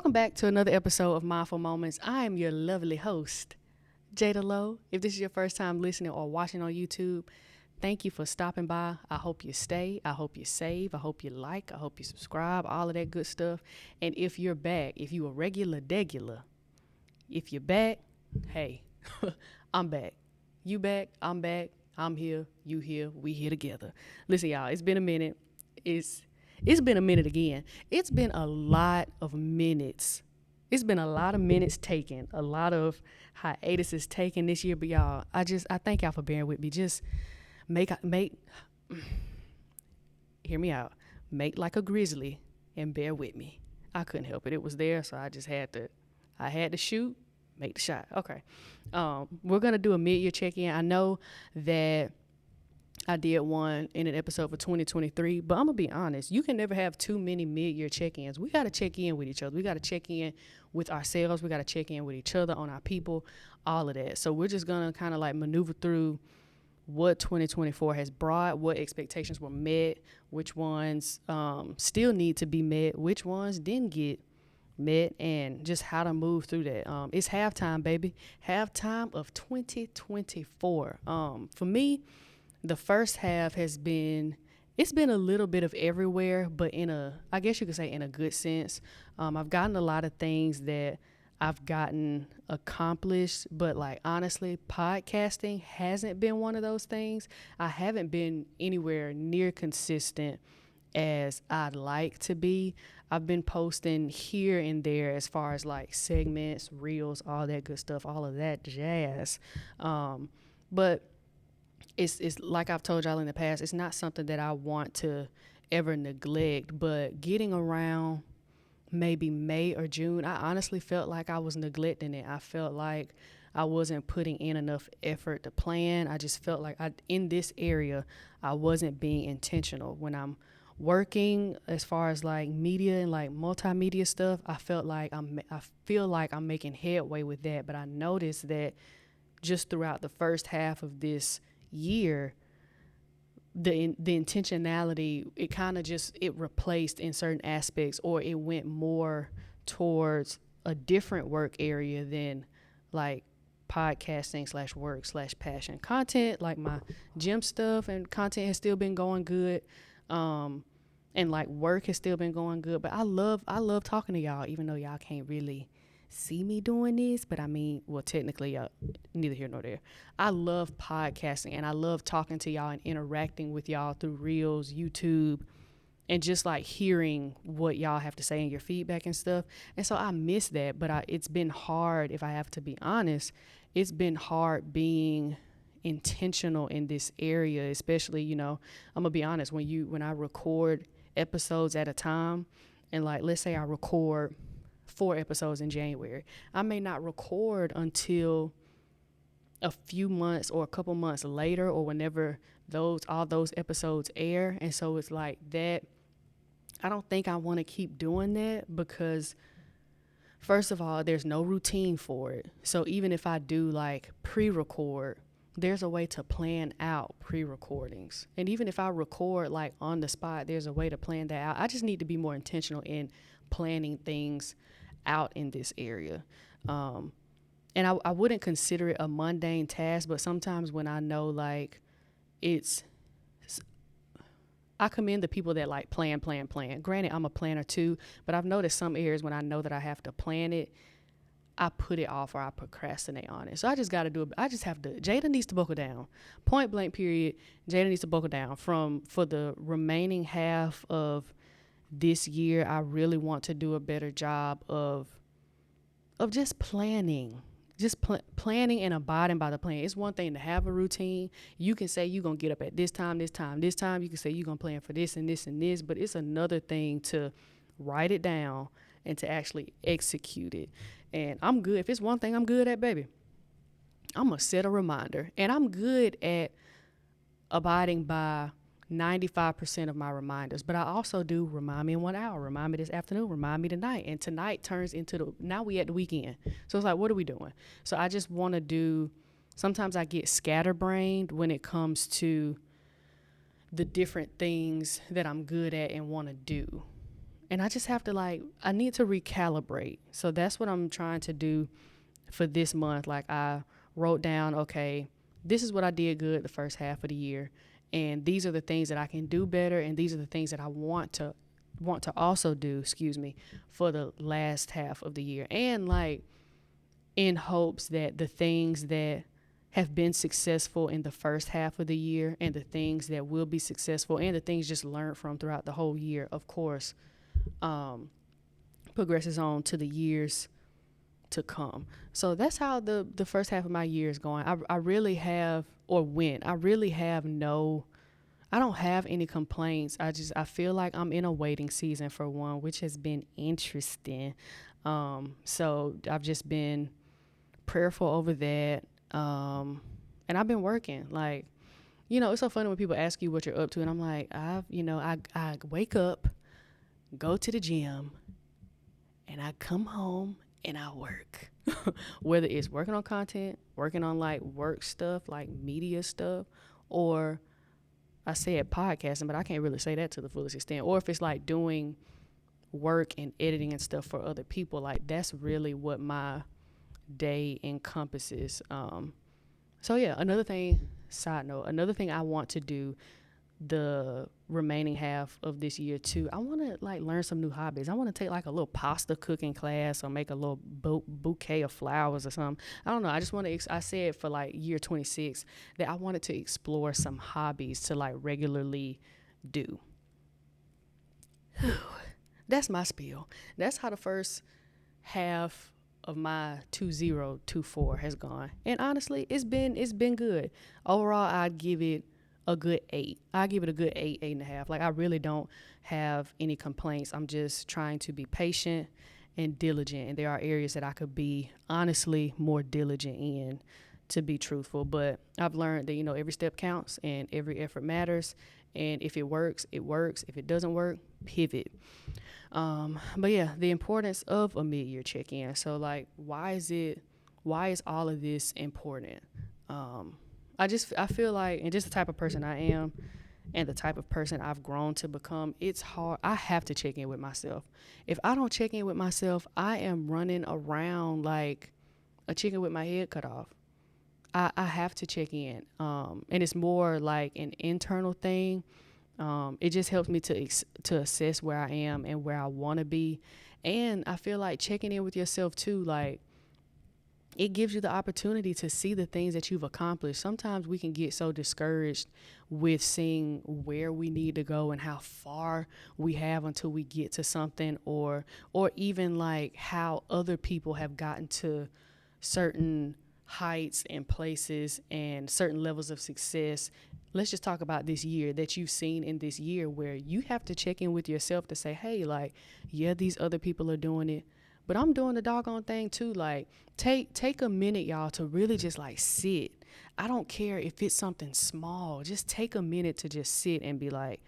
Welcome back to another episode of Mindfull Moments. I am your lovely host, Jada Lowe. If this is your first time listening or watching on YouTube, thank you for stopping by. I hope you stay. I hope you save. I hope you like. I hope you subscribe. All of that good stuff. And if you're back, if you a regular, if you're back, hey, I'm back. You back. I'm back. I'm here. You here. We here together. Listen, y'all. It's been a minute. It's been a minute again. It's been a lot of minutes. It's been a lot of minutes taken, a lot of hiatuses taken this year. But y'all, I thank y'all for bearing with me. Just make, hear me out. Make like a grizzly and bear with me. I couldn't help it. It was there, so I had to shoot, make the shot. Okay. We're going to do a mid-year check-in. I know that I did one in an episode for 2023, but I'm going to be honest. You can never have too many mid-year check-ins. We got to check in with each other. We got to check in with ourselves. We got to check in with each other, on our people, all of that. So we're just going to kind of like maneuver through what 2024 has brought, what expectations were met, which ones still need to be met, which ones didn't get met, and just how to move through that. It's halftime, baby. Halftime of 2024. For me, the first half it's been a little bit of everywhere, but I guess you could say in a good sense. I've gotten a lot of things that I've gotten accomplished, but like honestly, podcasting hasn't been one of those things. I haven't been anywhere near consistent as I'd like to be. I've been posting here and there as far as like segments, reels, all that good stuff, all of that jazz. But it's like I've told y'all in the past, it's not something that I want to ever neglect, but getting around maybe May or June, I honestly felt like I was neglecting it. I felt like I wasn't putting in enough effort to plan. I just felt like in this area, I wasn't being intentional. When I'm working as far as like media and like multimedia stuff, I feel like I'm making headway with that. But I noticed that just throughout the first half of this year, the intentionality, it kind of just, it replaced in certain aspects, or it went more towards a different work area than like podcasting / work / passion. Content, like my gym stuff and content has still been going good. And like work has still been going good, but I love talking to y'all, even though y'all can't really see me doing this, but I mean, well, technically, neither here nor there. I love podcasting, and I love talking to y'all and interacting with y'all through Reels, YouTube, and just like hearing what y'all have to say and your feedback and stuff. And so I miss that, but it's been hard, if I have to be honest. It's been hard being intentional in this area, especially, I'm gonna be honest, when I record episodes at a time, and like, let's say I record 4 episodes in January, I may not record until a few months or a couple months later, or whenever all those episodes air. And so it's like that. I don't think I want to keep doing that, because first of all, there's no routine for it. So even if I do like pre-record, there's a way to plan out pre-recordings. And even if I record like on the spot, there's a way to plan that out. I just need to be more intentional in planning things out in this area. And I wouldn't consider it a mundane task, but sometimes when I know like I commend the people that like plan. Granted, I'm a planner too, but I've noticed some areas when I know that I have to plan it, I put it off or I procrastinate on it. So I just got to do it. I just have to. Jada needs to buckle down. Point blank period. Jada needs to buckle down. For the remaining half of this year, I really want to do a better job of just planning. Planning and abiding by the plan. It's one thing to have a routine. You can say you're going to get up at this time. You can say you're going to plan for this and this and this, but it's another thing to write it down and to actually execute it. And I'm good. If it's one thing I'm good at, baby, I'm going to set a reminder. And I'm good at abiding by 95% of my reminders, but I also do remind me in 1 hour, remind me this afternoon, remind me tonight. And tonight turns into now we at the weekend. So it's like, what are we doing? So I just want to do, sometimes I get scatterbrained when it comes to the different things that I'm good at and want to do. And I just have to I need to recalibrate. So that's what I'm trying to do for this month. Like I wrote down, okay, this is what I did good the first half of the year, and these are the things that I can do better, and these are the things that I want to also do, for the last half of the year. And like in hopes that the things that have been successful in the first half of the year and the things that will be successful and the things just learned from throughout the whole year, of course, progresses on to the years to come. So that's how the first half of my year is going. I really have, or went, I really have I don't have any complaints. I feel like I'm in a waiting season for one, which has been interesting. So I've just been prayerful over that. And I've been working. Like, it's so funny when people ask you what you're up to, and I'm like, I wake up, go to the gym, and I come home and I work. Whether it's working on content, working on like work stuff, like media stuff, or I said podcasting, but I can't really say that to the fullest extent. Or if it's like doing work and editing and stuff for other people, like that's really what my day encompasses. So yeah, another thing I want to do the remaining half of this year too, I want to like learn some new hobbies. I want to take like a little pasta cooking class or make a little bouquet of flowers or something. I don't know. I just want to, I said for like year 26 that I wanted to explore some hobbies to like regularly do. That's my spiel. That's how the first half of my 2024 has gone. And honestly, it's been good. Overall, I'd give it a good 8. I give it a good 8.5. Like I really don't have any complaints. I'm just trying to be patient and diligent. And there are areas that I could be honestly more diligent in, to be truthful. But I've learned that, every step counts and every effort matters. And if it works, it works. If it doesn't work, pivot. But yeah, the importance of a mid-year check-in. So like, why is all of this important? I feel like, and just the type of person I am and the type of person I've grown to become, it's hard. I have to check in with myself. If I don't check in with myself, I am running around like a chicken with my head cut off. I have to check in. And it's more like an internal thing. It just helps me to assess where I am and where I want to be. And I feel like checking in with yourself too, like, it gives you the opportunity to see the things that you've accomplished. Sometimes we can get so discouraged with seeing where we need to go and how far we have until we get to something, or even like how other people have gotten to certain heights and places and certain levels of success. Let's just talk about this year that you've seen in this year, where you have to check in with yourself to say, hey, like, yeah, these other people are doing it, but I'm doing the doggone thing too. Like, take a minute, y'all, to really just like sit. I don't care if it's something small. Just take a minute to just sit and be like,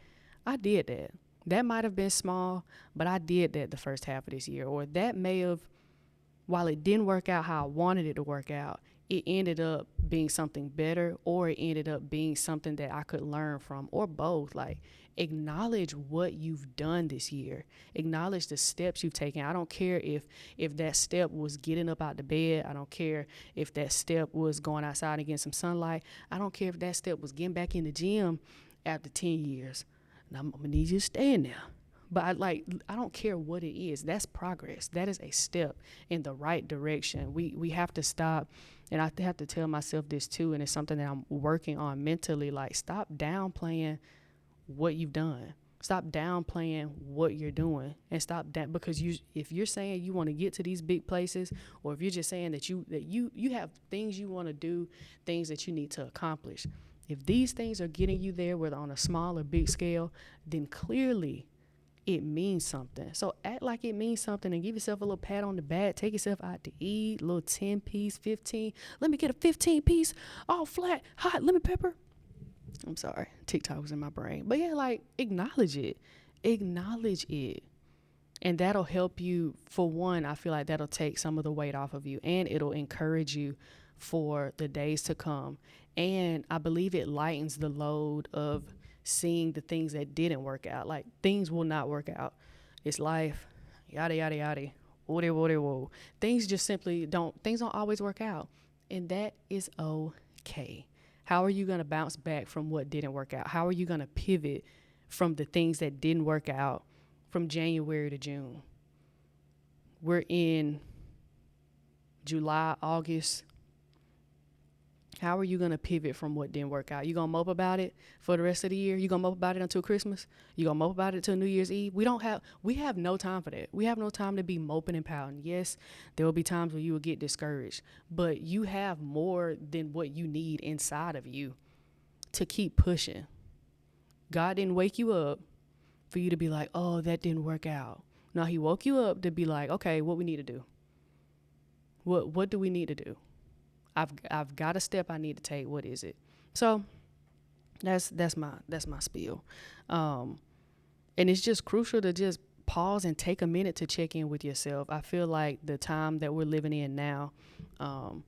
I did that. That might have been small, but I did that the first half of this year. Or that may have, while it didn't work out how I wanted it to work out, it ended up being something better, or it ended up being something that I could learn from, or both. Like, acknowledge what you've done this year. Acknowledge the steps you've taken. I don't care if that step was getting up out the bed. I don't care if that step was going outside and getting some sunlight. I don't care if that step was getting back in the gym after 10 years. And I'm going to need you to stay in there. But I don't care what it is. That's progress. That is a step in the right direction. We have to stop. And I have to tell myself this too. And it's something that I'm working on mentally. Like, stop downplaying what you've done. Stop downplaying what you're doing, and stop that, because if you're saying you want to get to these big places, or if you're just saying that you have things you want to do, things that you need to accomplish, if these things are getting you there, whether on a small or big scale, then clearly it means something. So act like it means something and give yourself a little pat on the back. Take yourself out to eat, a little 10-piece, 15. Let me get a 15-piece, all flat, hot lemon pepper. I'm sorry, TikTok was in my brain. But yeah, like, acknowledge it. Acknowledge it. And that'll help you. For one, I feel like that'll take some of the weight off of you, and it'll encourage you for the days to come. And I believe it lightens the load of seeing the things that didn't work out. Like, things will not work out. It's life, yada, yada, yada. Woody, woody, whoa. Things don't always work out. And that is okay. How are you going to bounce back from what didn't work out? How are you going to pivot from the things that didn't work out from January to June? We're in July, August. How are you going to pivot from what didn't work out? You going to mope about it for the rest of the year? You going to mope about it until Christmas? You going to mope about it until New Year's Eve? We have no time for that. We have no time to be moping and pouting. Yes, there will be times where you will get discouraged, but you have more than what you need inside of you to keep pushing. God didn't wake you up for you to be like, oh, that didn't work out. No, he woke you up to be like, okay, what we need to do? What do we need to do? I've got a step I need to take. What is it? So that's my spiel. And it's just crucial to just pause and take a minute to check in with yourself. I feel like the time that we're living in now, and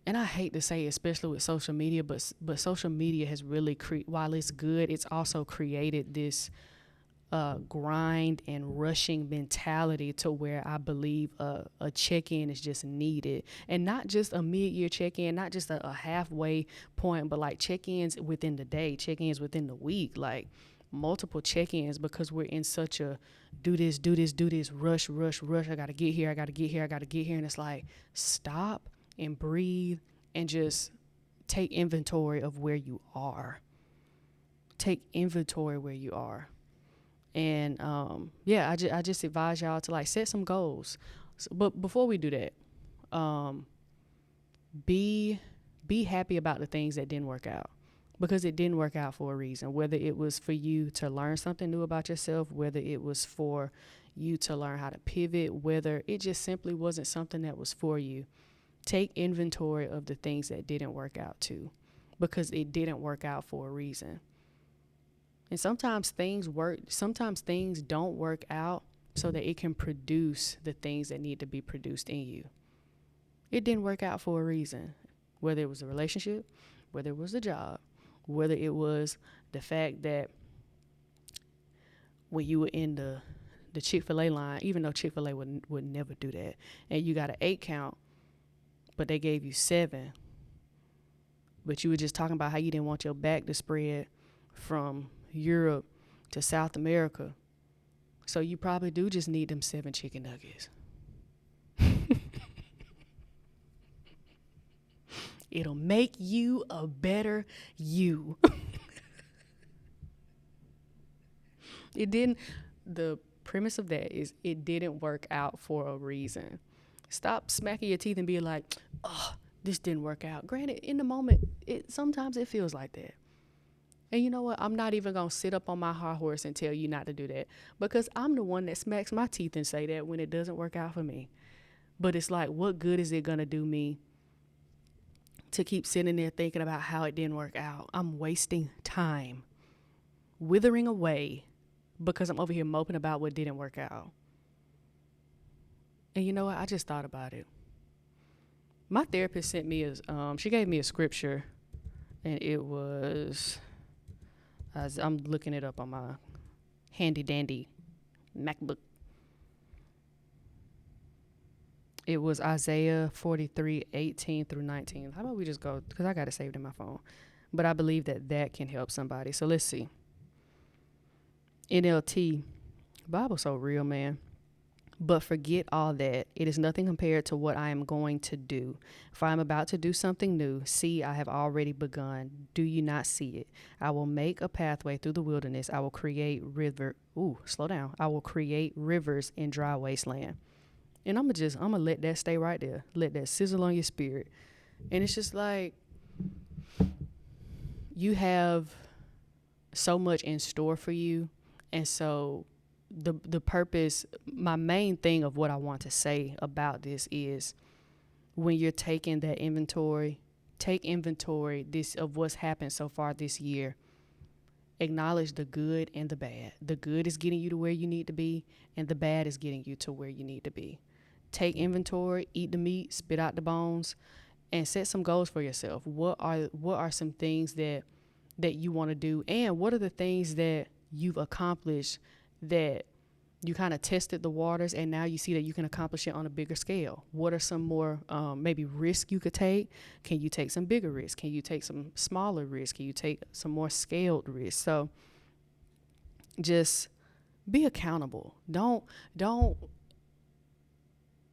I hate to say, especially with social media, but social media has really while it's good, it's also created this grind and rushing mentality to where I believe a check-in is just needed, and not just a mid-year check-in, not just a halfway point, but like check-ins within the day, check-ins within the week, like multiple check-ins, because we're in such a do this, rush. I gotta get here. And it's like, stop and breathe and just take inventory of where you are. And I just advise y'all to like set some goals. But before we do that, be happy about the things that didn't work out, because it didn't work out for a reason. Whether it was for you to learn something new about yourself, whether it was for you to learn how to pivot, whether it just simply wasn't something that was for you. Take inventory of the things that didn't work out too, because it didn't work out for a reason. And sometimes things don't work out so that it can produce the things that need to be produced in you. It didn't work out for a reason, whether it was a relationship, whether it was a job, whether it was the fact that when you were in the Chick-fil-A line, even though Chick-fil-A would never do that, and you got an 8 count, but they gave you 7, but you were just talking about how you didn't want your back to spread from Europe to South America. So you probably do just need them 7 chicken nuggets. It'll make you a better you. The premise of that is it didn't work out for a reason. Stop smacking your teeth and be like, oh, this didn't work out. Granted, in the moment, sometimes it feels like that. And you know what? I'm not even going to sit up on my high horse and tell you not to do that, because I'm the one that smacks my teeth and say that when it doesn't work out for me. But it's like, what good is it going to do me to keep sitting there thinking about how it didn't work out? I'm wasting time, withering away, because I'm over here moping about what didn't work out. And you know what? I just thought about it. My therapist sent me she gave me a scripture, and it was, I'm looking it up on my handy dandy MacBook. It was Isaiah 43:18 through 19. How about we just go, because I got it saved in my phone. But I believe that can help somebody. So let's see. NLT, Bible's so real, man. But forget all that. It is nothing compared to what I am going to do. For I am about to do something new. See, I have already begun. Do you not see it? I will make a pathway through the wilderness. I will create I will create rivers in dry wasteland. And I'm gonna let that stay right there. Let that sizzle on your spirit. And it's just like, you have so much in store for you. And so the purpose, my main thing of what I want to say about this is, when you're taking that inventory, take inventory of what's happened so far this year. Acknowledge the good and the bad. The good is getting you to where you need to be, and the bad is getting you to where you need to be. Take inventory, eat the meat, spit out the bones, and set some goals for yourself. What are some things that you want to do, and what are the things that you've accomplished that You kind of tested the waters, and now you see that you can accomplish it on a bigger scale. What are some more maybe risks you could take? Can you take some bigger risks? Can you take some smaller risks? Can you take some more scaled risks? So just be accountable. Don't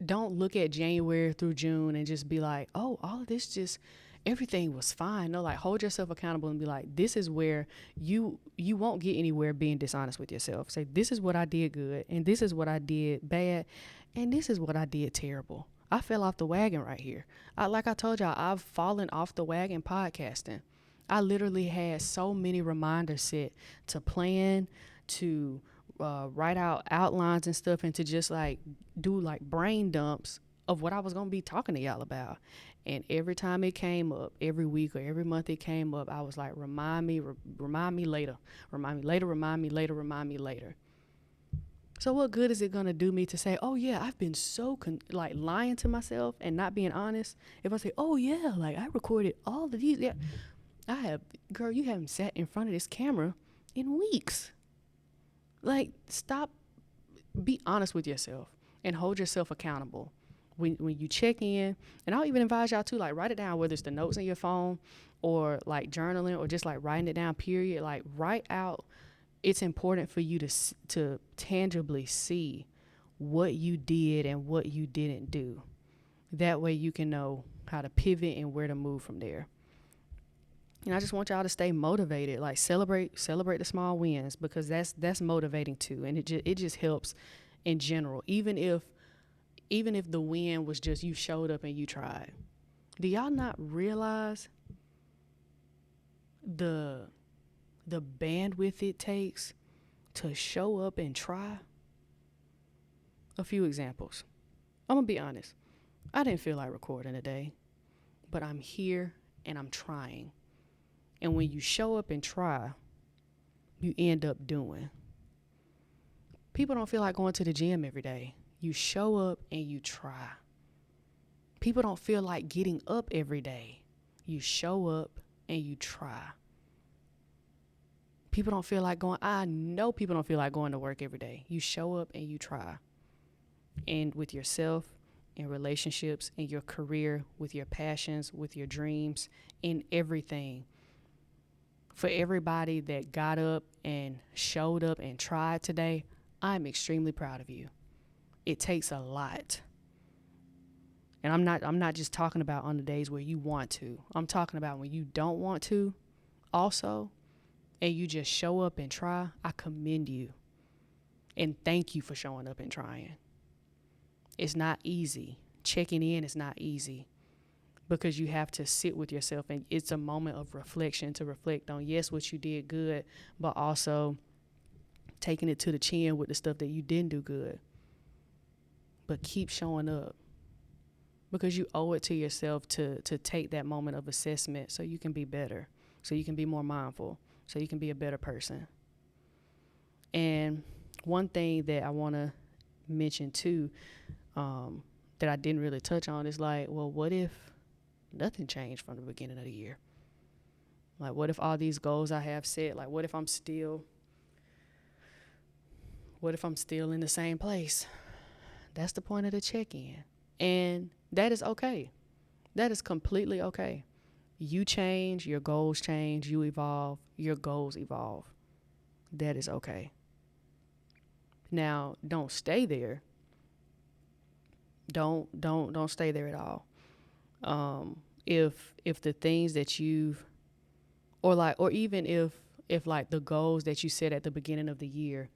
look at January through June and just be like, oh, all of this just everything was fine. No, like hold yourself accountable and be like, this is where you won't get anywhere being dishonest with yourself. Say, this is what I did good, and this is what I did bad, and this is what I did terrible. I fell off the wagon right here. Like I told y'all, I've fallen off the wagon podcasting. I literally had so many reminders set to plan, to write out outlines and stuff, and to just like do like brain dumps of what I was going to be talking to y'all about. And every time it came up, every week or every month it came up, I was like, remind me later, remind me later, remind me later, remind me later. So what good is it going to do me to say, oh yeah, I've been so like lying to myself and not being honest? If I say, oh yeah, like I recorded all of these. Yeah, I have, girl, you haven't sat in front of this camera in weeks. Like, stop, be honest with yourself and hold yourself accountable. When you check in, and I'll even advise y'all to like write it down, whether it's the notes in your phone or like journaling or just like writing it down, period. Like write out. It's important for you to tangibly see what you did and what you didn't do. That way you can know how to pivot and where to move from there. And I just want y'all to stay motivated, like celebrate the small wins, because that's motivating too. And it just helps in general. Even if the win was just you showed up and you tried. Do y'all not realize the bandwidth it takes to show up and try? A few examples. I'm gonna be honest. I didn't feel like recording today, but I'm here and I'm trying. And when you show up and try, you end up doing. People don't feel like going to the gym every day. You show up and you try. People don't feel like getting up every day. You show up and you try. People don't feel like going, I know people don't feel like going to work every day. You show up and you try. And with yourself, in relationships, in your career, with your passions, with your dreams, in everything. For everybody that got up and showed up and tried today, I'm extremely proud of you. It takes a lot. And I'm not just talking about on the days where you want to. I'm talking about when you don't want to also, and you just show up and try. I commend you. And thank you for showing up and trying. It's not easy. Checking in is not easy, because you have to sit with yourself, and it's a moment of reflection to reflect on, yes, what you did good, but also taking it to the chin with the stuff that you didn't do good. But keep showing up, because you owe it to yourself to take that moment of assessment so you can be better, so you can be more mindful, so you can be a better person. And one thing that I want to mention too, that I didn't really touch on is like, well, what if nothing changed from the beginning of the year? Like, what if all these goals I have set, like, what if I'm still in the same place? That's the point of the check-in. And that is okay. That is completely okay. You change, your goals change, you evolve, your goals evolve. That is okay. Now, don't stay there. Don't stay there at all. If the things that you've, or even if like the goals that you set at the beginning of the year,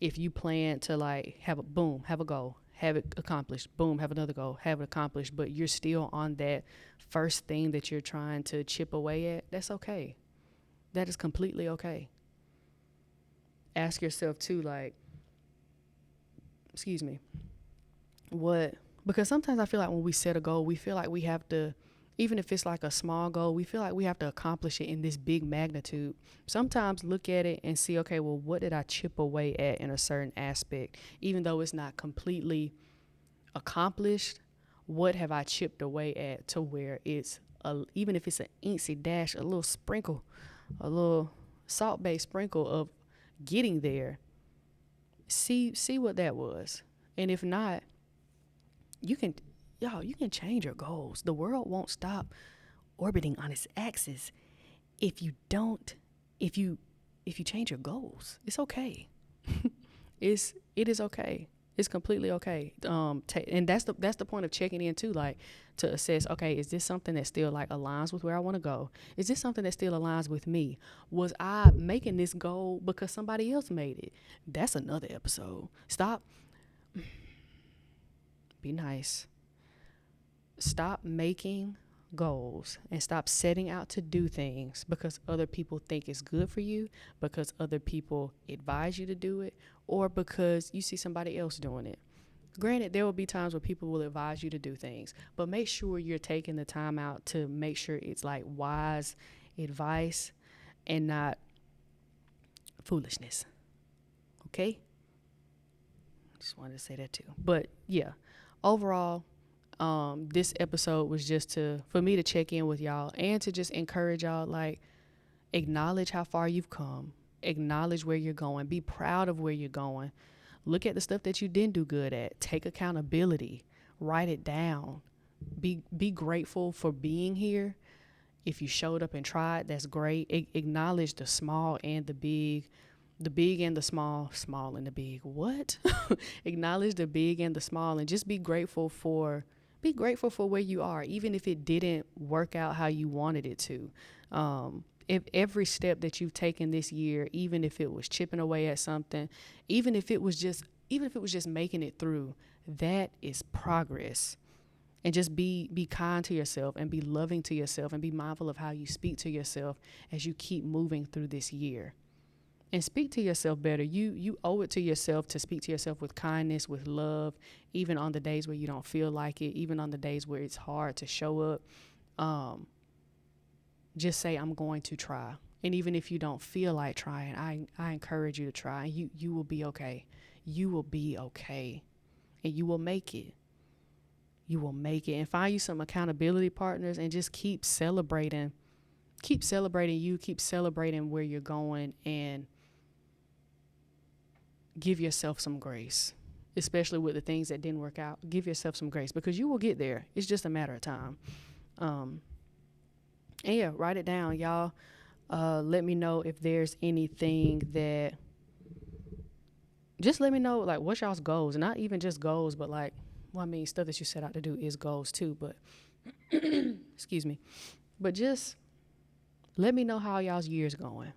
if you plan to like have a goal, have it accomplished, boom, have another goal, have it accomplished, but you're still on that first thing that you're trying to chip away at, that's okay. That is completely okay. Ask yourself too, like, because sometimes I feel like when we set a goal, we feel like we have to, even if it's like a small goal, we feel like we have to accomplish it in this big magnitude. Sometimes look at it and see, okay, well, what did I chip away at in a certain aspect? Even though it's not completely accomplished, what have I chipped away at to where it's, even if it's an incy dash, a little sprinkle, a little salt-based sprinkle of getting there, See what that was. And if not, you can you can change your goals. The world won't stop orbiting on its axis if you don't if you change your goals. It's okay. It is okay. It's completely okay. And that's the point of checking in too, like to assess, okay, is this something that still like aligns with where I want to go? Is this something that still aligns with me? Was I making this goal because somebody else made it? That's another episode. Stop. Be nice. Stop making goals and stop setting out to do things because other people think it's good for you, because other people advise you to do it, or because you see somebody else doing it. Granted, there will be times where people will advise you to do things, but make sure you're taking the time out to make sure it's like wise advice and not foolishness. Okay? Just wanted to say that too. But yeah, overall, this episode was just for me to check in with y'all and to just encourage y'all, like, acknowledge how far you've come, acknowledge where you're going, be proud of where you're going, look at the stuff that you didn't do good at, take accountability, write it down, be grateful for being here. If you showed up and tried, that's great. Acknowledge the small and the big and the small and the big. What? Acknowledge the big and the small, and just be grateful for where you are, even if it didn't work out how you wanted it to. If every step that you've taken this year, even if it was chipping away at something, even if it was just making it through, that is progress. And just be kind to yourself and be loving to yourself and be mindful of how you speak to yourself as you keep moving through this year. And speak to yourself better. You owe it to yourself to speak to yourself with kindness, with love, even on the days where you don't feel like it, even on the days where it's hard to show up. Just say, I'm going to try. And even if you don't feel like trying, I encourage you to try. You will be okay. You will be okay. And you will make it. You will make it. And find you some accountability partners and just keep celebrating. Keep celebrating you. Keep celebrating where you're going, and give yourself some grace, especially with the things that didn't work out. Give yourself some grace because you will get there. It's just a matter of time. And yeah, write it down, y'all. Let me know if there's anything that, just let me know, like, what's y'all's goals? Not even just goals, but like, well, I mean, stuff that you set out to do is goals too, but excuse me. But just let me know how y'all's year's going.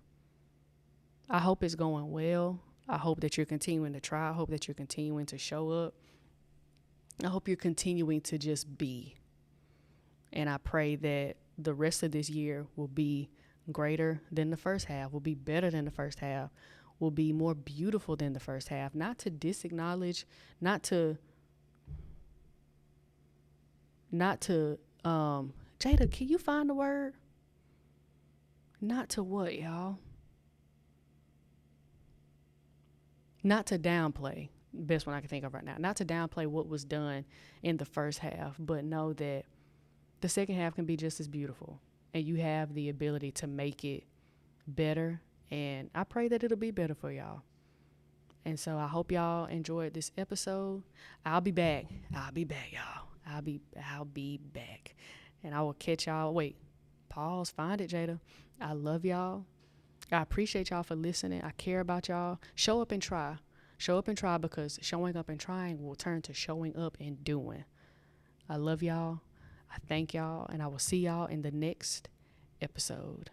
I hope it's going well. I hope that you're continuing to try. I hope that you're continuing to show up. I hope you're continuing to just be. And I pray that the rest of this year will be greater than the first half, will be better than the first half, will be more beautiful than the first half. Not to disacknowledge, not to, Jada, can you find the word? Not to what, y'all? Not to downplay, best one I can think of right now, not to downplay what was done in the first half, but know that the second half can be just as beautiful, and you have the ability to make it better. And I pray that it'll be better for y'all. And so I hope y'all enjoyed this episode. I'll be back, y'all. I'll be back. And I will catch y'all. Wait, pause, find it, Jada. I love y'all. I appreciate y'all for listening. I care about y'all. Show up and try. Show up and try, because showing up and trying will turn to showing up and doing. I love y'all. I thank y'all, and I will see y'all in the next episode.